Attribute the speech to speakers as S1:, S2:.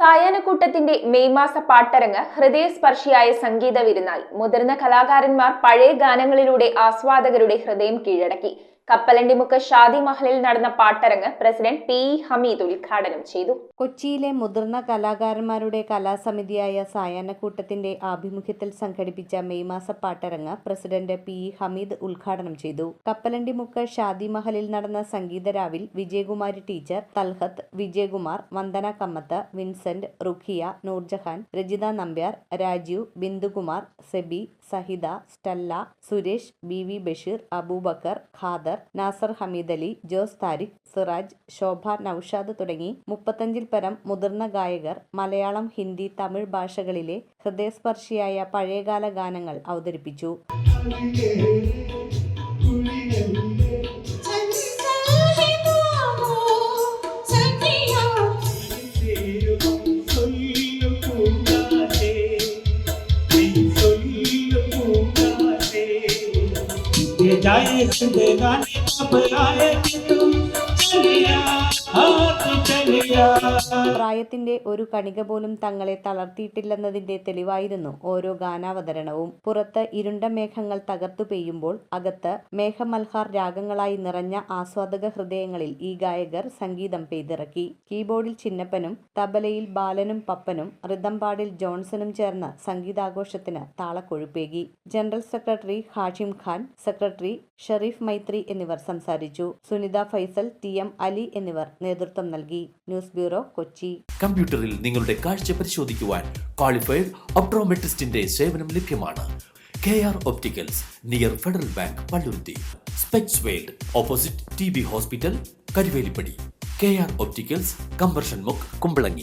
S1: സായാഹ്നക്കൂട്ടത്തിന്റെ May മാസ പാട്ടരങ്ങ് ഹൃദയസ്പർശിയായ സംഗീത വിരുന്നായി. മുതിർന്ന കലാകാരന്മാർ പഴയ ഗാനങ്ങളിലൂടെ ആസ്വാദകരുടെ ഹൃദയം കീഴടക്കി. കപ്പലണ്ടിമുക്ക് ഷാദി മഹലിൽ നടന്ന പാട്ടരങ്ങ് പ്രസിഡന്റ് പി ഹമീദ് ഉദ്ഘാടനം ചെയ്തു.
S2: കൊച്ചിയിലെ മുതിർന്ന കലാകാരന്മാരുടെ കലാസമിതിയായ സായാഹ്നക്കൂട്ടത്തിന്റെ ആഭിമുഖ്യത്തിൽ സംഘടിപ്പിച്ച മെയ് മാസ പാട്ടരങ്ങ് പ്രസിഡന്റ് പി ഹമീദ് ഉദ്ഘാടനം ചെയ്തു. കപ്പലണ്ടിമുക്ക് ഷാദി മഹലിൽ നടന്ന സംഗീതരാവിൽ Vijayakumari teacher, Talhath, Vijayakumar, Vandana Kammath, Vincent, Rukhiya, Noorjahan, Rajitha Nambiar, Rajeev, Bindukumar, Sebi, Sahitha, Stella, Suresh, B V Basheer, Abubakar, Khader, Nasar Hameed Ali, Jose Thariq, Siraj, Shobha, Noushad തുടങ്ങി 35-ൽ പരം മുതിർന്ന ഗായകർ മലയാളം, ഹിന്ദി, തമിഴ് ഭാഷകളിലെ ഹൃദയസ്പർശിയായ പഴയകാല ഗാനങ്ങൾ അവതരിപ്പിച്ചു. പ്രായത്തിന്റെ ഒരു കണിക പോലും തങ്ങളെ തളർത്തിയിട്ടില്ലെന്നതിന്റെ തെളിവായിരുന്നു ഓരോ ഗാനാവതരണവും. പുറത്ത് ഇരുണ്ട മേഘങ്ങൾ തകർത്തു പെയ്യുമ്പോൾ അകത്ത് മേഘമൽഹാർ രാഗങ്ങളായി നിറഞ്ഞ ആസ്വാദക ഹൃദയങ്ങളിൽ ഈ ഗായകർ സംഗീതം പെയ്തിറക്കി. കീബോർഡിൽ ചിന്നപ്പനും, തബലയിൽ ബാലനും പപ്പനും, റിതംപാടിൽ ജോൺസണും ചേർന്ന് സംഗീതാഘോഷത്തിന് താളക്കൊഴുപ്പേകി. General secretary Hashim Khan, secretary Sherif Maithri എന്നിവർ സംസാരിച്ചു. സുനിത ഫൈസൽ, ടി എം അലി എന്നിവർ നേതൃത്വം നൽകി. News bureau, Kochi.
S3: കമ്പ്യൂട്ടറിൽ നിങ്ങളുടെ കാഴ്ച പരിശോധിക്കുവാൻ ക്വാളിഫൈഡ് ഒപ്ട്രോമെട്രിസ്റ്റിന്റെ സേവനം ലഭ്യമാണ്. KR opticals, near Federal Bank, Palluruthy. Specs World, opposite TB hospital, Karuvelippady. KR opticals, കമ്പർഷൻ മുക്ക്, കുമ്പളങ്ങി.